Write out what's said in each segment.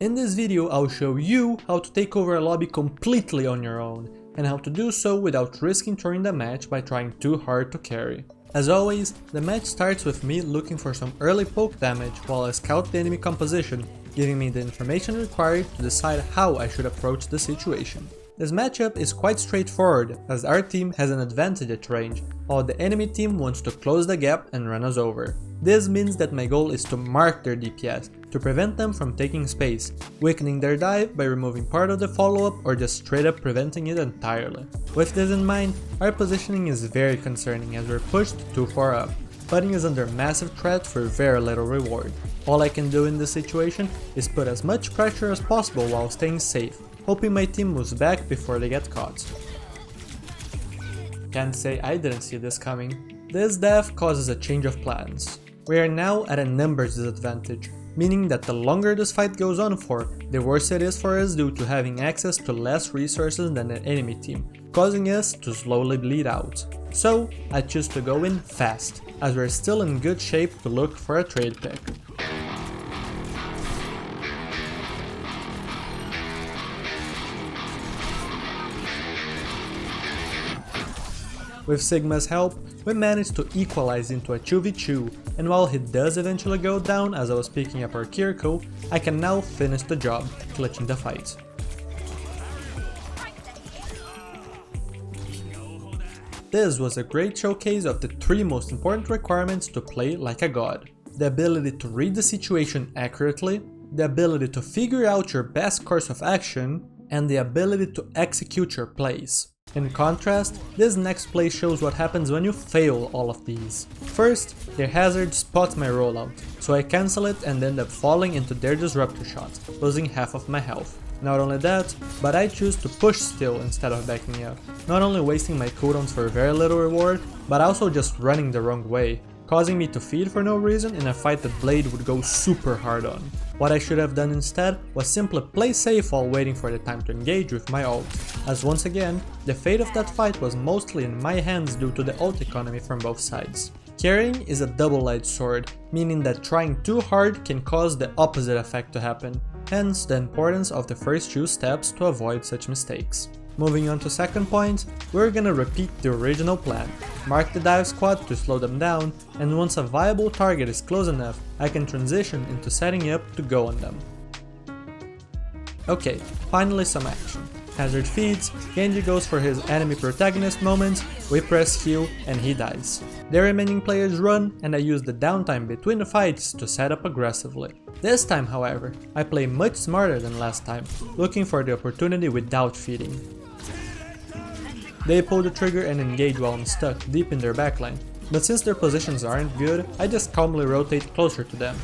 In this video I'll show you how to take over a lobby completely on your own, and how to do so without risking turning the match by trying too hard to carry. As always, the match starts with me looking for some early poke damage while I scout the enemy composition, giving me the information required to decide how I should approach the situation. This matchup is quite straightforward, as our team has an advantage at range, while the enemy team wants to close the gap and run us over. This means that my goal is to mark their DPS, to prevent them from taking space, weakening their dive by removing part of the follow-up or just straight up preventing it entirely. With this in mind, our positioning is very concerning as we're pushed too far up, putting us under massive threat for very little reward. All I can do in this situation is put as much pressure as possible while staying safe, hoping my team moves back before they get caught. Can't say I didn't see this coming. This death causes a change of plans. We are now at a numbers disadvantage, meaning that the longer this fight goes on for, the worse it is for us due to having access to less resources than the enemy team, causing us to slowly bleed out. So I choose to go in fast, as we're still in good shape to look for a trade pick. With Sigma's help, we managed to equalize into a 2v2, and while he does eventually go down as I was picking up our Kiriko, I can now finish the job, clutching the fight. This was a great showcase of the three most important requirements to play like a god. The ability to read the situation accurately, the ability to figure out your best course of action, and the ability to execute your plays. In contrast, this next play shows what happens when you fail all of these. First, their hazard spots my rollout, so I cancel it and end up falling into their disruptor shot, losing half of my health. Not only that, but I choose to push still instead of backing up, not only wasting my cooldowns for very little reward, but also just running the wrong way, causing me to feed for no reason in a fight that Blade would go super hard on. What I should have done instead was simply play safe while waiting for the time to engage with my ult, as once again, the fate of that fight was mostly in my hands due to the ult economy from both sides. Carrying is a double-edged sword, meaning that trying too hard can cause the opposite effect to happen, hence the importance of the first few steps to avoid such mistakes. Moving on to second point, we're gonna repeat the original plan, mark the dive squad to slow them down, and once a viable target is close enough, I can transition into setting up to go on them. Okay, finally some action. Hazard feeds, Genji goes for his enemy protagonist moment, we press Q and he dies. The remaining players run and I use the downtime between the fights to set up aggressively. This time however, I play much smarter than last time, looking for the opportunity without feeding. They pull the trigger and engage while I'm stuck deep in their backline, but since their positions aren't good, I just calmly rotate closer to them.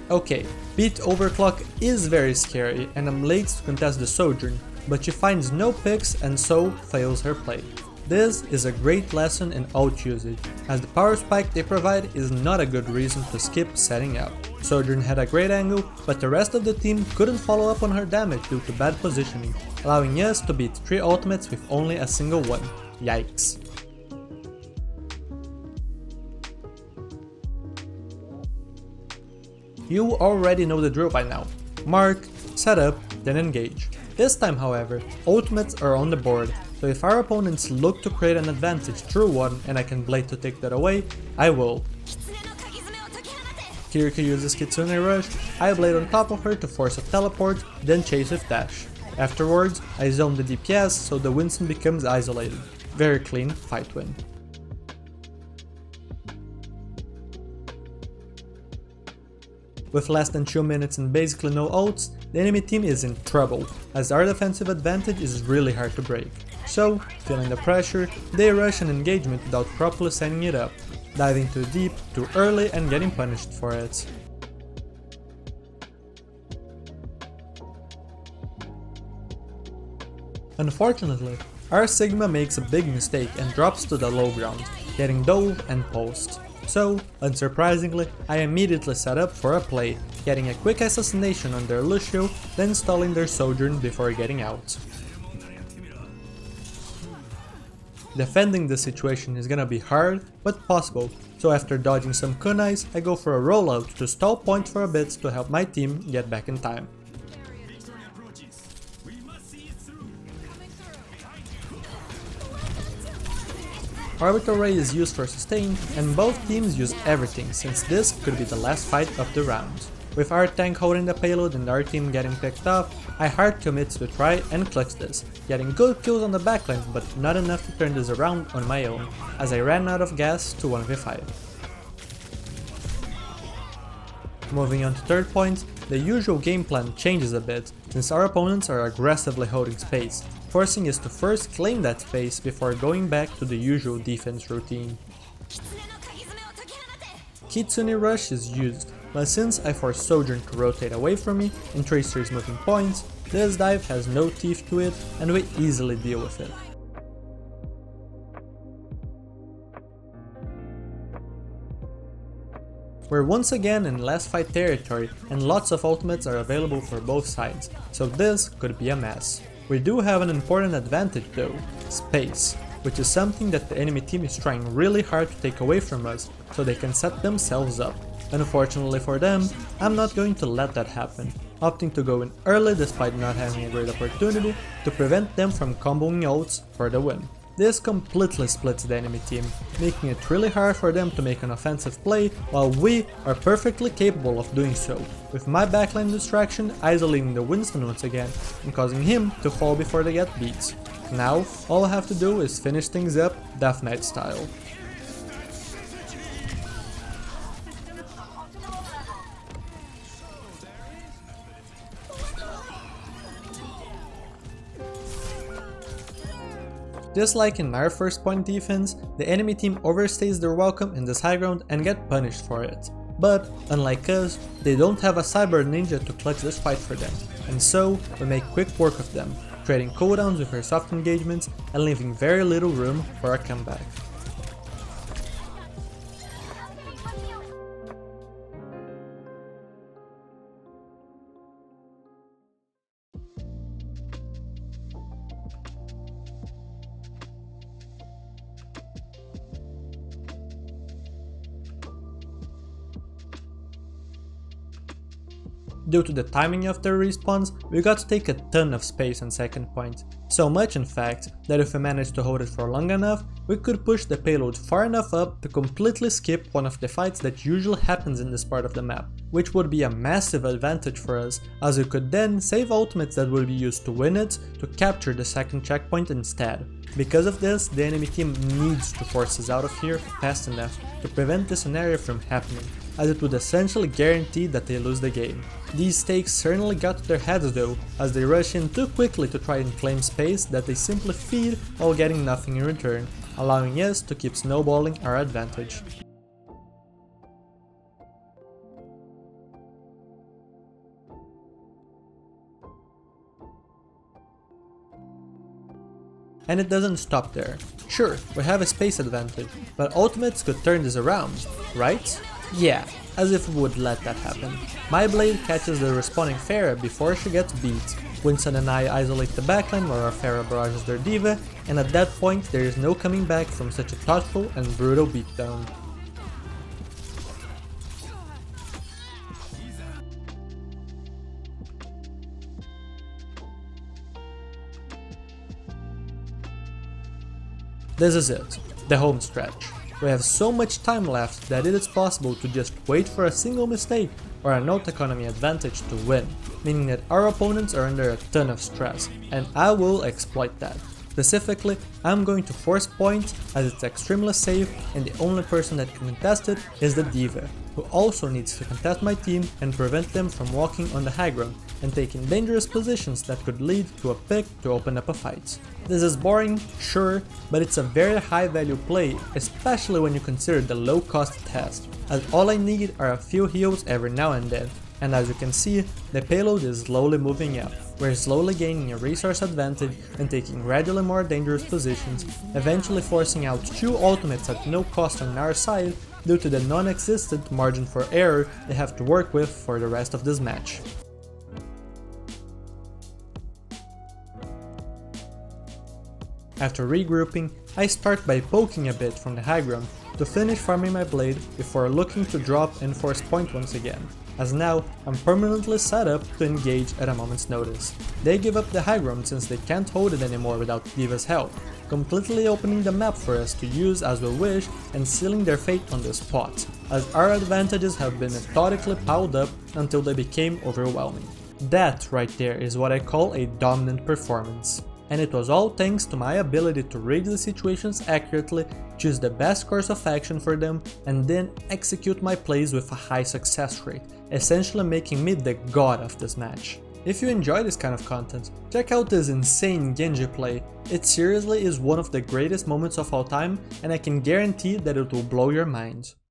Okay, beat overclock is very scary and I'm late to contest the Sojourn, but she finds no picks and so fails her play. This is a great lesson in ult usage, as the power spike they provide is not a good reason to skip setting up. Sojourn had a great angle, but the rest of the team couldn't follow up on her damage due to bad positioning, allowing us to beat 3 ultimates with only a single one. Yikes. You already know the drill by now. Mark, set up, then engage. This time however, ultimates are on the board, so if our opponents look to create an advantage through one and I can blade to take that away, I will. Kiriko uses Kitsune Rush, I blade on top of her to force a teleport, then chase with dash. Afterwards, I zone the DPS so the Winston becomes isolated. Very clean fight win. With less than 2 minutes and basically no ults, the enemy team is in trouble, as our defensive advantage is really hard to break. So, feeling the pressure, they rush an engagement without properly setting it up, diving too deep, too early and getting punished for it. Unfortunately, our Sigma makes a big mistake and drops to the low ground, getting dove and pulsed. So, unsurprisingly, I immediately set up for a play, getting a quick assassination on their Lucio, then stalling their Sojourn before getting out. Defending this situation is gonna be hard, but possible, so after dodging some kunais, I go for a rollout to stall point for a bit to help my team get back in time. Orbital Ray is used for sustain, and both teams use everything since this could be the last fight of the round. With our tank holding the payload and our team getting picked off, I hard commit to try and clutch this, getting good kills on the backline but not enough to turn this around on my own, as I ran out of gas to 1v5. Moving on to third point, the usual game plan changes a bit, since our opponents are aggressively holding space, forcing us to first claim that space before going back to the usual defense routine. Kitsune Rush is used, but since I force Sojourn to rotate away from me and Tracer's moving points, this dive has no teeth to it and we easily deal with it. We're once again in last fight territory and lots of ultimates are available for both sides, so this could be a mess. We do have an important advantage though, space, which is something that the enemy team is trying really hard to take away from us so they can set themselves up. Unfortunately for them, I'm not going to let that happen, opting to go in early despite not having a great opportunity to prevent them from comboing ults for the win. This completely splits the enemy team, making it really hard for them to make an offensive play while we are perfectly capable of doing so, with my backline distraction isolating the Winston once again and causing him to fall before they get beats. Now, all I have to do is finish things up deathmatch style. Just like in our first point defense, the enemy team overstays their welcome in this high ground and get punished for it. But, unlike us, they don't have a cyber ninja to clutch this fight for them, and so we make quick work of them, trading cooldowns with our soft engagements and leaving very little room for a comeback. Due to the timing of their respawns, we got to take a ton of space on second point. So much in fact, that if we managed to hold it for long enough, we could push the payload far enough up to completely skip one of the fights that usually happens in this part of the map, which would be a massive advantage for us, as we could then save ultimates that would be used to win it to capture the second checkpoint instead. Because of this, the enemy team needs to force us out of here fast enough to prevent this scenario from happening, as it would essentially guarantee that they lose the game. These stakes certainly got to their heads though, as they rush in too quickly to try and claim space that they simply feed while getting nothing in return, allowing us to keep snowballing our advantage. And it doesn't stop there. Sure, we have a space advantage, but ultimates could turn this around, right? Yeah, as if we would let that happen. My blade catches the respawning Pharah before she gets beat. Winston and I isolate the backline while our Pharah barrages their diva, and at that point there is no coming back from such a thoughtful and brutal beatdown. This is it, the home stretch. We have so much time left that it is possible to just wait for a single mistake or an ult economy advantage to win, meaning that our opponents are under a ton of stress, and I will exploit that. Specifically, I'm going to force point as it's extremely safe and the only person that can contest it is the diva, who also needs to contest my team and prevent them from walking on the high ground and taking dangerous positions that could lead to a pick to open up a fight. This is boring, sure, but it's a very high value play, especially when you consider the low cost test, as all I need are a few heals every now and then, and as you can see, the payload is slowly moving up. We're slowly gaining a resource advantage and taking gradually more dangerous positions, eventually forcing out 2 ultimates at no cost on our side due to the non-existent margin for error they have to work with for the rest of this match. After regrouping, I start by poking a bit from the high ground to finish farming my blade before looking to drop and force point once again, as now I'm permanently set up to engage at a moment's notice. They give up the high ground since they can't hold it anymore without D.Va's help, completely opening the map for us to use as we wish and sealing their fate on the spot, as our advantages have been methodically piled up until they became overwhelming. That right there is what I call a dominant performance. And it was all thanks to my ability to read the situations accurately, choose the best course of action for them, and then execute my plays with a high success rate, essentially making me the god of this match. If you enjoy this kind of content, check out this insane Genji play. It seriously is one of the greatest moments of all time, and I can guarantee that it will blow your mind.